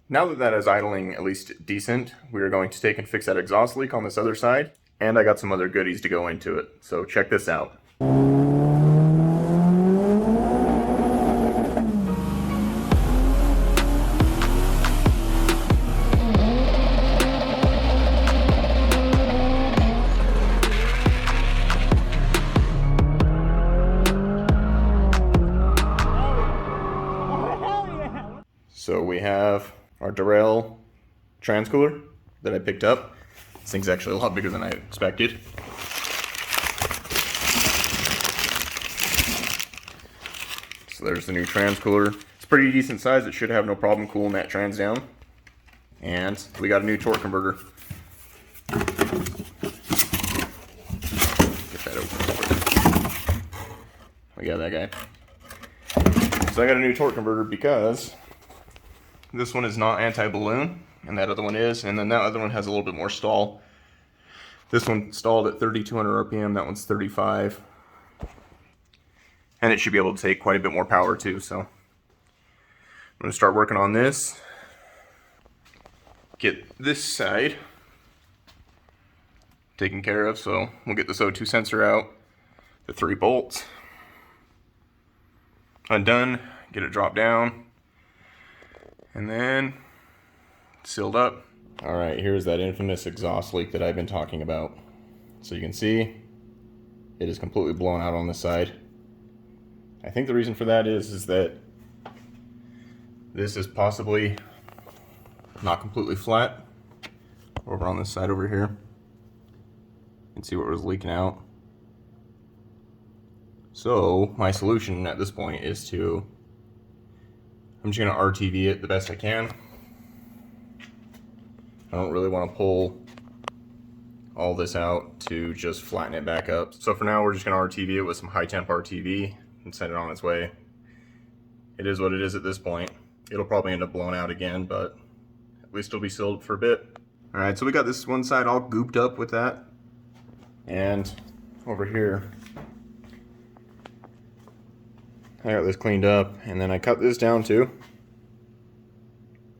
Now that that is idling at least decent, we are going to take and fix that exhaust leak on this other side, and I got some other goodies to go into it, so check this out. So we have our Darrell transcooler that I picked up. This thing's actually a lot bigger than I expected. So there's the new transcooler. It's pretty decent size. It should have no problem cooling that trans down. And we got a new torque converter. Get that open. We got that guy. So I got a new torque converter because this one is not anti-balloon, and that other one is, and then that other one has a little bit more stall. This one stalled at 3,200 RPM, that one's 35. And it should be able to take quite a bit more power too, so I'm going to start working on this. Get this side taken care of, so we'll get this O2 sensor out, the 3 bolts undone, get it dropped down, and then sealed up. All right, here's that infamous exhaust leak that I've been talking about. So you can see it is completely blown out on this side. I think the reason for that is that this is possibly not completely flat. Over on this side over here, you can see what was leaking out. So my solution at this point is I'm just going to RTV it the best I can. I don't really want to pull all this out to just flatten it back up. So for now, we're just going to RTV it with some high temp RTV and send it on its way. It is what it is at this point. It'll probably end up blown out again, but at least it'll be sealed for a bit. All right, so we got this one side all gooped up with that. And over here, I got this cleaned up, and then I cut this down too.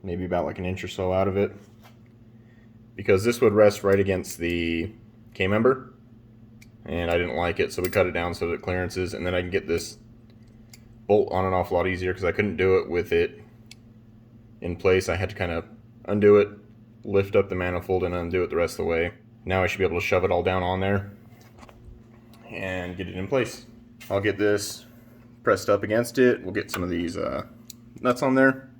Maybe about like an inch or so out of it. Because this would rest right against the K-member. And I didn't like it, so we cut it down so that it clearances, and then I can get this bolt on and off a lot easier because I couldn't do it with it in place. I had to kind of undo it, lift up the manifold, and undo it the rest of the way. Now I should be able to shove it all down on there and get it in place. I'll get this pressed up against it. We'll get some of these nuts on there,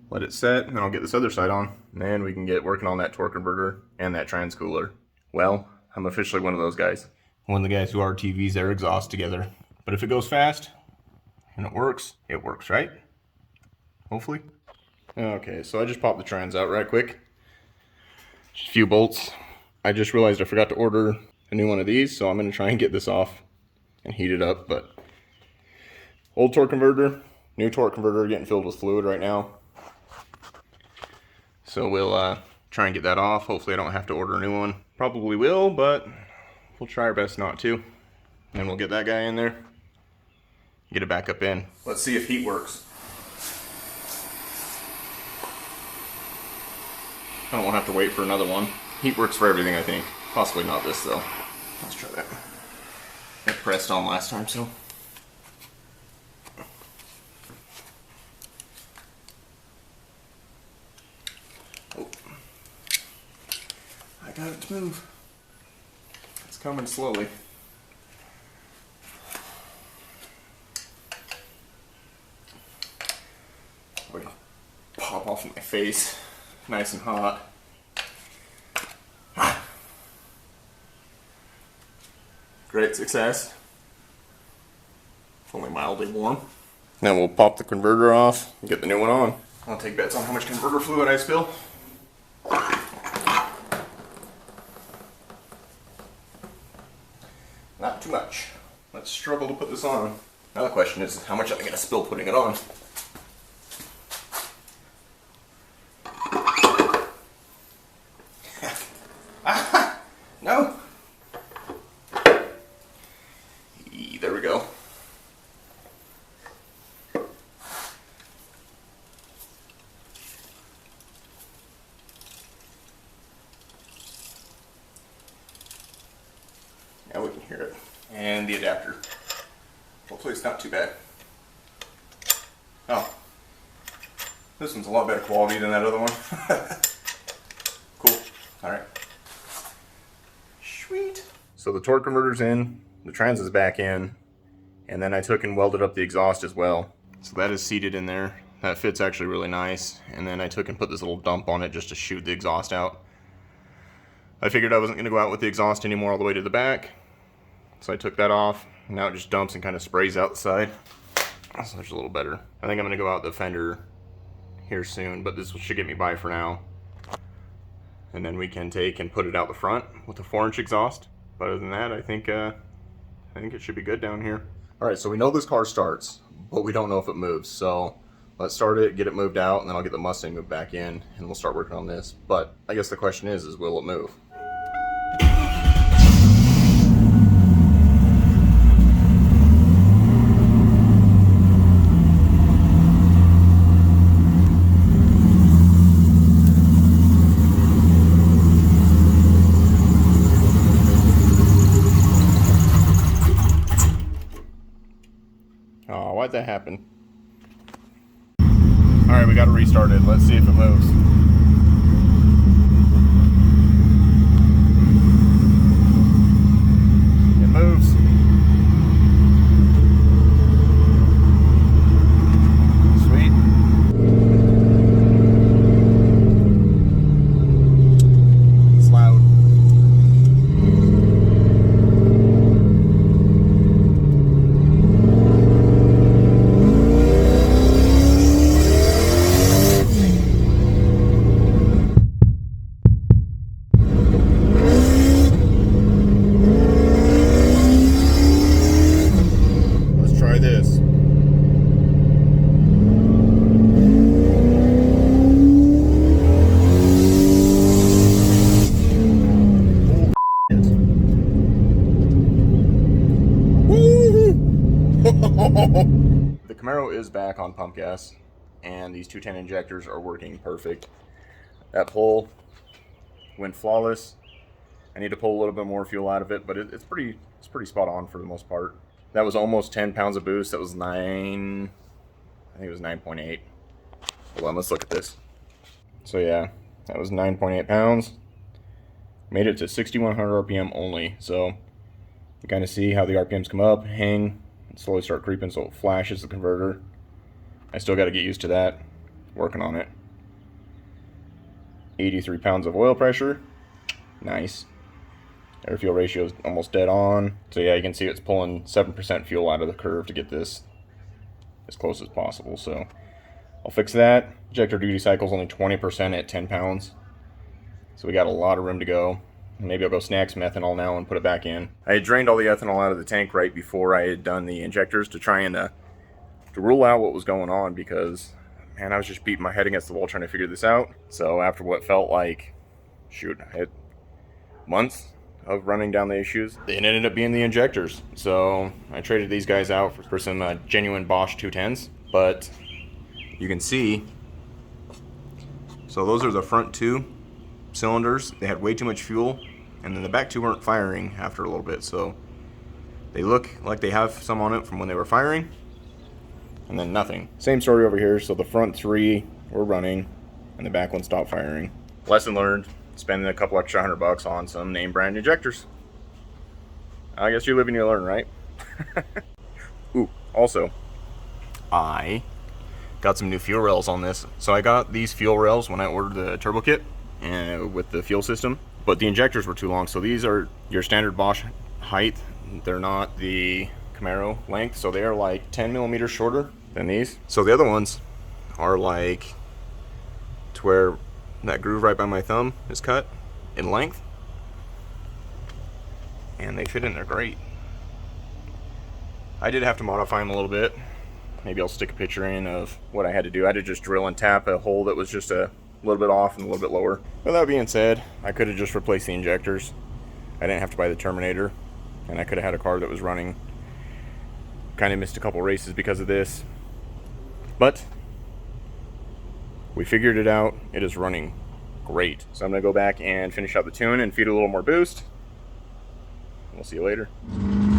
let it set, and then I'll get this other side on, and then we can get working on that torque converter and that transcooler. Well, I'm officially one of those guys. One of the guys who RTVs their exhaust together. But if it goes fast and it works, right? Hopefully. Okay, so I just popped the trans out right quick. Just a few bolts. I just realized I forgot to order a new one of these, so I'm going to try and get this off and heat it up. But old torque converter, new torque converter getting filled with fluid right now. So we'll try and get that off. Hopefully I don't have to order a new one. Probably will, but we'll try our best not to. And we'll get that guy in there, get it back up in. Let's see if heat works. I don't want to have to wait for another one. Heat works for everything, I think. Possibly not this, though. Let's try that. It pressed on last time, so. Oh. I got it to move. It's coming slowly. Wait, pop off in my face. Nice and hot. Great success. It's only mildly warm. Now we'll pop the converter off and get the new one on. I'll take bets on how much converter fluid I spill. Not too much. Let's struggle to put this on. Now the question is, how much am I going to spill putting it on? No! There we go. we can hear it. And the adapter. Hopefully it's not too bad. Oh. This one's a lot better quality than that other one. Cool. Alright. Sweet. So the torque converter's in, the trans is back in, and then I took and welded up the exhaust as well. So that is seated in there. That fits actually really nice. And then I took and put this little dump on it just to shoot the exhaust out. I figured I wasn't going to go out with the exhaust anymore all the way to the back. So I took that off. Now it just dumps and kind of sprays out the side. So that's a little better. I think I'm going to go out the fender here soon, but this should get me by for now. And then we can take and put it out the front with a 4-inch exhaust. But other than that, I think it should be good down here. Alright, so we know this car starts, but we don't know if it moves. So let's start it, get it moved out, and then I'll get the Mustang moved back in, and we'll start working on this. But I guess the question is will it move? Oh, why'd that happen? Alright, we got it restarted. Let's see if it moves. It moves. Sweet. It's loud. The Camaro is back on pump gas, and these 210 injectors are working perfect. That pull went flawless. I need to pull a little bit more fuel out of it, but it's pretty spot on for the most part. That was almost 10 pounds of boost. That was I think it was 9.8. Hold on, let's look at this. So yeah, that was 9.8 pounds. Made it to 6,100 RPM only. So you kind of see how the RPMs come up, hang, and slowly start creeping, so it flashes the converter. I still got to get used to that. Working on it. 83 pounds of oil pressure. Nice. Air fuel ratio is almost dead on. So yeah, you can see it's pulling 7% fuel out of the curve to get this as close as possible. So I'll fix that. Injector duty cycle is only 20% at 10 pounds. So we got a lot of room to go. Maybe I'll go snag some ethanol now and put it back in. I had drained all the ethanol out of the tank right before I had done the injectors to try and to rule out what was going on, because man, I was just beating my head against the wall trying to figure this out. So after what felt like, shoot, I had months of running down the issues, it ended up being the injectors. So I traded these guys out for some genuine Bosch 210s. But you can see, so those are the front two cylinders. They had way too much fuel, and then the back two weren't firing after a little bit, so they look like they have some on it from when they were firing, and then nothing. Same story over here. So the front three were running and the back one stopped firing. Lesson learned, spending a couple extra $100 on some name brand injectors. I guess you live and you learn, right? Ooh, also I got some new fuel rails on this. So I got these fuel rails when I ordered the turbo kit and with the fuel system, but the injectors were too long. So these are your standard Bosch height. They're not the Camaro length, so they are like 10 millimeters shorter than these. So the other ones are like to where that groove right by my thumb is cut in length, and they fit in there great. I did have to modify them a little bit. Maybe I'll stick a picture in of what I had to do. I had to just drill and tap a hole that was just a little bit off and a little bit lower. With that being said, I could have just replaced the injectors. I didn't have to buy the Terminator, and I could have had a car that was running. Kind of missed a couple races because of this, but we figured it out. It is running great. So I'm gonna go back and finish out the tune and feed it a little more boost. we'll see you later.